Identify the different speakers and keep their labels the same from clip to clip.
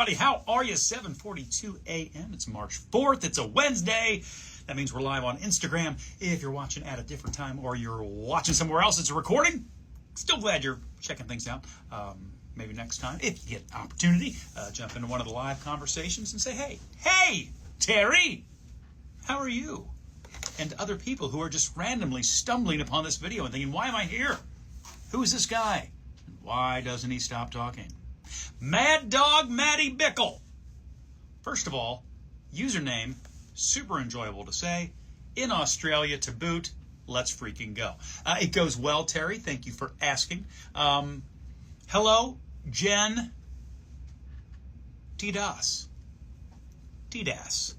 Speaker 1: everybody. How are you? 7:42 a.m. It's March 4th. It's a Wednesday. That means we're live on Instagram. If you're watching at a different time or you're watching somewhere else, it's a recording. Still glad you're checking things out. Maybe next time, if you get an opportunity, jump into one of the live conversations and say, hey, Terry, how are you? And other people who are just randomly stumbling upon this video and thinking, why am I here? Who is this guy? And why doesn't he stop talking? Mad Dog Matty Bickle. First of all, username, super enjoyable to say. In Australia to boot, let's freaking go. It goes well, Terry. Thank you for asking. Hello, Jen T-Das. T-Das.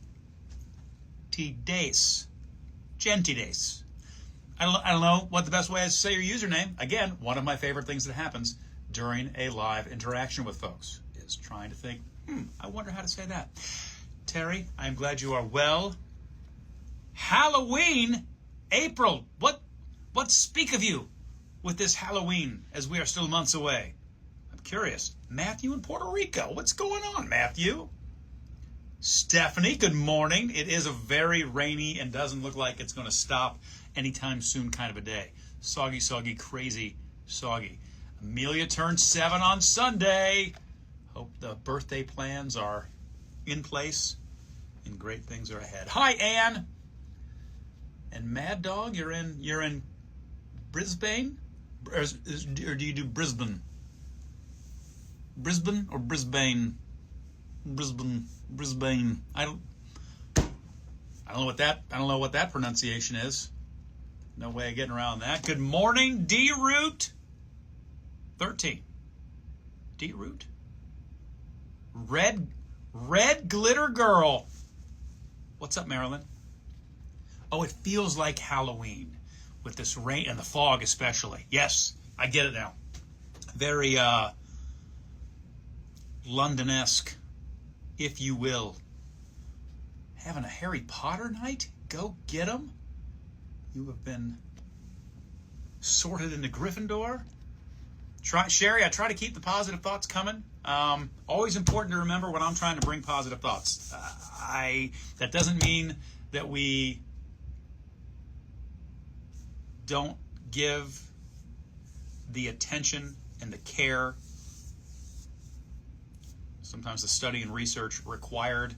Speaker 1: T-Dace. Jen T-Dace. I don't know what the best way is to say your username. Again, one of my favorite things that happens during a live interaction with folks is trying to think, I wonder how to say that. Terry, I'm glad you are well. Halloween, April, what speak of you with this Halloween as we are still months away? I'm curious. Matthew in Puerto Rico, what's going on, Matthew? Stephanie, good morning. It is a very rainy and doesn't look like it's going to stop anytime soon kind of a day. Soggy, crazy, soggy. Amelia turned 7 on Sunday. Hope the birthday plans are in place and great things are ahead. Hi, Ann. And Mad Dog, you're in Brisbane? Or do you do Brisbane? Brisbane or Brisbane? Brisbane. I don't know what that pronunciation is. No way of getting around that. Good morning, D-Root 13. D-Root. Red Glitter Girl. What's up, Marilyn? Oh, it feels like Halloween with this rain and the fog especially. Yes, I get it now. Very London-esque, if you will. Having a Harry Potter night? Go get 'em. You have been sorted into Gryffindor. Sherry, I try to keep the positive thoughts coming. Always important to remember when I'm trying to bring positive thoughts. That doesn't mean that we don't give the attention and the care, sometimes the study and research required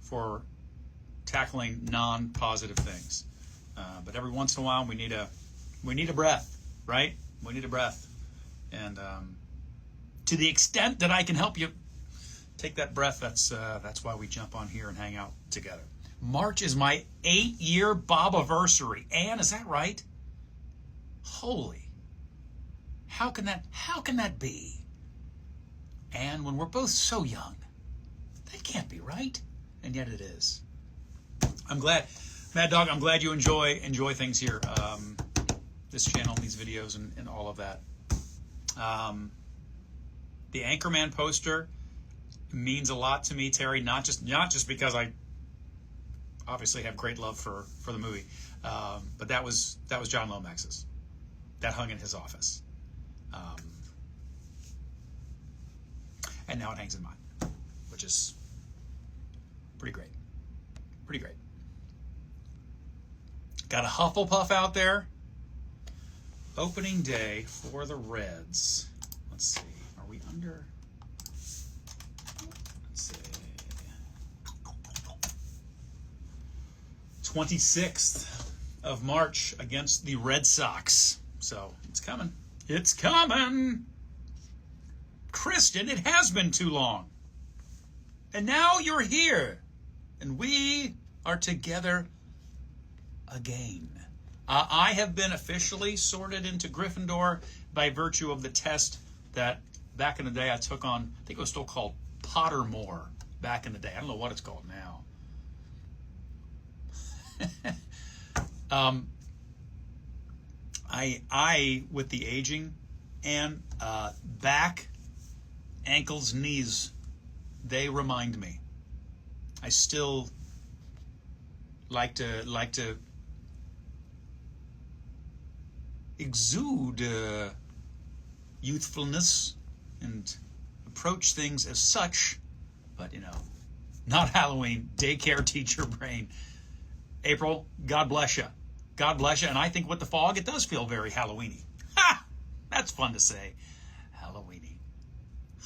Speaker 1: for tackling non-positive things. But every once in a while we need a breath, right? We need a breath. And to the extent that I can help you take that breath, that's why we jump on here and hang out together. March is my 8-year Bob-aversary. Ann, is that right? Holy. How can that be? And when we're both so young, that can't be right. And yet it is. I'm glad, Mad Dog, I'm glad you enjoy things here. This channel, these videos, and all of that. The Anchorman poster means a lot to me, Terry, not just because I obviously have great love for the movie, but that was John Lomax's. That hung in his office. And now it hangs in mine, which is pretty great. Pretty great. Got a Hufflepuff out there. Opening day for the Reds. Let's see. Are we under? Let's see. 26th of March against the Red Sox. So it's coming. It's coming. Kristen, it has been too long. And now you're here. And we are together again. I have been officially sorted into Gryffindor by virtue of the test that back in the day I took on. I think it was still called Pottermore back in the day. I don't know what it's called now. I with the aging and back, ankles, knees, they remind me. I still like to exude youthfulness and approach things as such But, you know, not Halloween. Daycare teacher brain. April, God bless you. God bless you. And I think with the fog, it does feel very Halloweeny. Ha! That's fun to say. Halloweeny.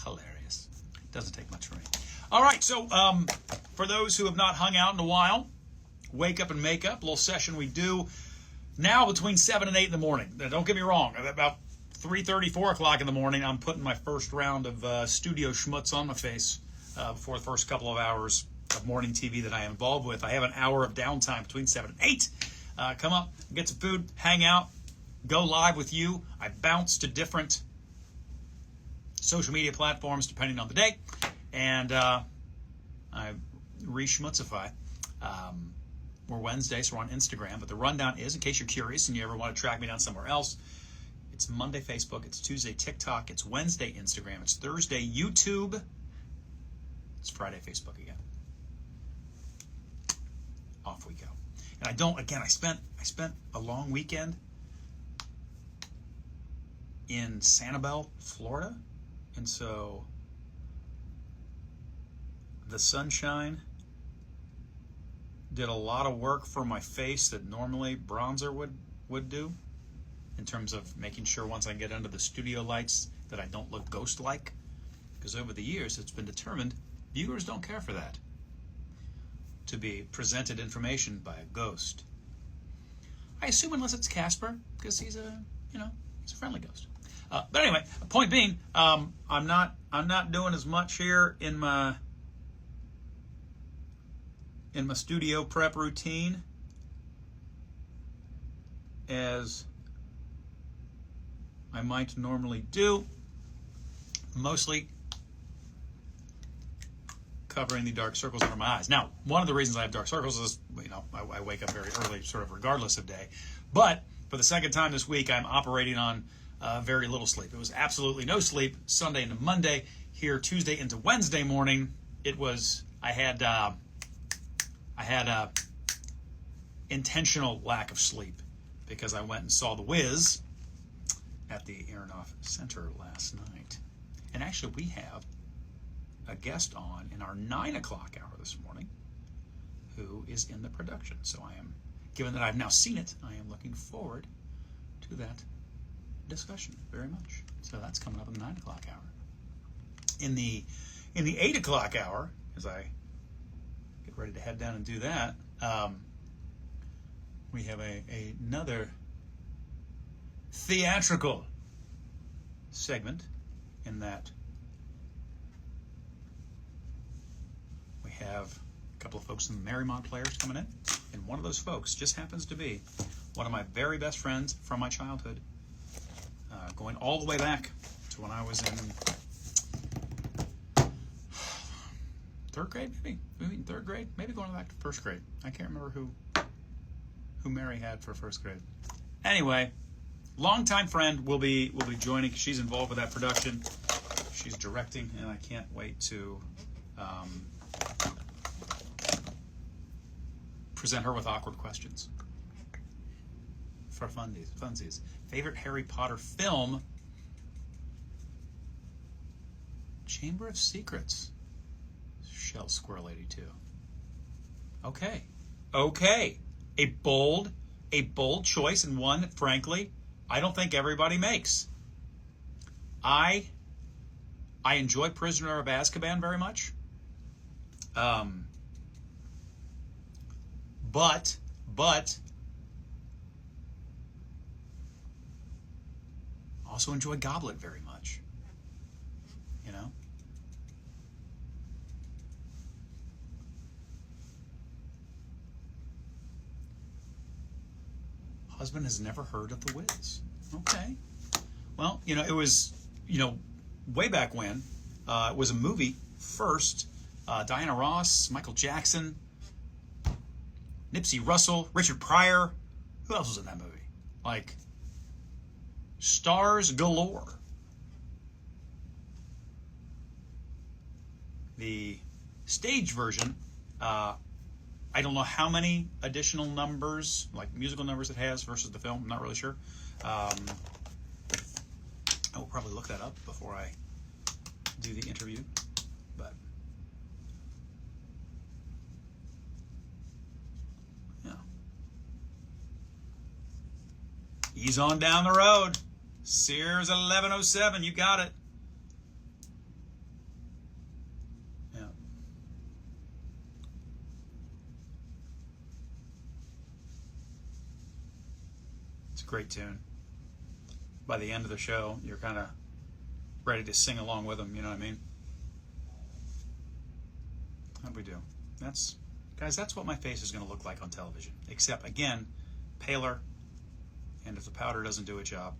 Speaker 1: Hilarious. Doesn't take much for me. All right, so for those who have not hung out in a while, Wake Up and Make Up, a little session we do now between 7 and 8 in the morning. Now, don't get me wrong. About 3:30, 4 o'clock in the morning, I'm putting my first round of studio schmutz on my face before the first couple of hours of morning TV that I am involved with. I have an hour of downtime between 7 and 8. Come up, get some food, hang out, go live with you. I bounce to different social media platforms depending on the day, and I re-schmutzify. We're Wednesday, so we're on Instagram, but the rundown is, in case you're curious and you ever want to track me down somewhere else, it's Monday Facebook, it's Tuesday TikTok, it's Wednesday Instagram, it's Thursday YouTube, it's Friday Facebook again. Off we go. And I spent a long weekend in Sanibel, Florida, and so the sunshine did a lot of work for my face that normally bronzer would do, in terms of making sure once I get under the studio lights that I don't look ghost-like, because over the years it's been determined viewers don't care for that, to be presented information by a ghost. I assume unless it's Casper, because he's a friendly ghost. But anyway, point being, I'm not doing as much here in my studio prep routine as I might normally do. Mostly covering the dark circles under my eyes. Now, one of the reasons I have dark circles is, I wake up very early, sort of regardless of day. But for the second time this week, I'm operating on very little sleep. It was absolutely no sleep Sunday into Monday. Here, Tuesday into Wednesday morning, I had intentional lack of sleep because I went and saw The Wiz at the Aronoff Center last night. And actually, we have a guest on in our 9 o'clock hour this morning who is in the production. So given that I've now seen it, I am looking forward to that discussion very much. So that's coming up in the 9 o'clock hour. In the 8 o'clock hour, as I get ready to head down and do that, we have another theatrical segment in that we have a couple of folks in the Marymount Players coming in, and one of those folks just happens to be one of my very best friends from my childhood, going all the way back to when I was in third grade, maybe third grade, maybe going back to first grade. I can't remember who Mary had for first grade. Anyway, longtime friend will be joining because she's involved with that production. She's directing, and I can't wait to present her with awkward questions for funsies. Favorite Harry Potter film? Chamber of Secrets. Shell Squirrel 82. Okay. A bold choice, and one that, frankly, I don't think everybody makes. I enjoy Prisoner of Azkaban very much. But also enjoy Goblet very much. You know? Husband has never heard of The Wiz. Okay. Well, it was, way back when, it was a movie first. Diana Ross, Michael Jackson, Nipsey Russell, Richard Pryor. Who else was in that movie? Like, stars galore. The stage version, I don't know how many additional numbers, like musical numbers it has versus the film. I'm not really sure. I will probably look that up before I do the interview. But He's on down the road. Sears 1107. You got it. Yeah. It's a great tune. By the end of the show, you're kind of ready to sing along with them. You know what I mean? How'd we do? Guys, that's what my face is going to look like on television. Except, again, paler, and if the powder doesn't do its job,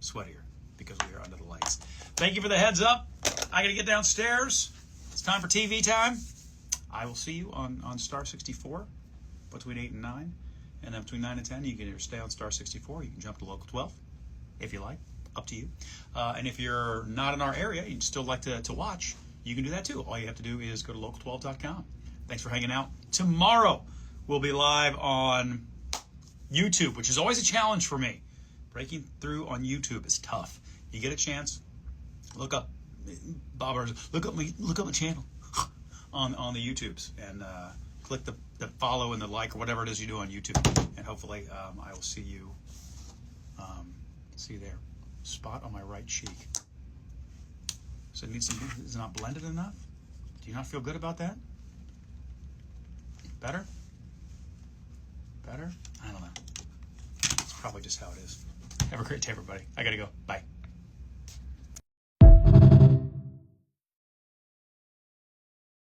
Speaker 1: sweatier, because we are under the lights. Thank you for the heads up. I got to get downstairs. It's time for TV time. I will see you on Star 64 between 8 and 9. And then between 9 and 10, you can either stay on Star 64, you can jump to Local 12, if you like. Up to you. And if you're not in our area, you'd still like to watch, you can do that too. All you have to do is go to local12.com. Thanks for hanging out. Tomorrow, we'll be live on YouTube, which is always a challenge for me. Breaking through on YouTube is tough. You get a chance, look up Bob, look up my channel on the YouTubes, and click the follow and the like or whatever it is you do on YouTube, and hopefully I will see you there. Spot on my right cheek. So it needs some. Is it not blended enough? Do you not feel good about that? Better? Better? I don't know. It's probably just how it is. Have a great day, everybody. I gotta go. Bye.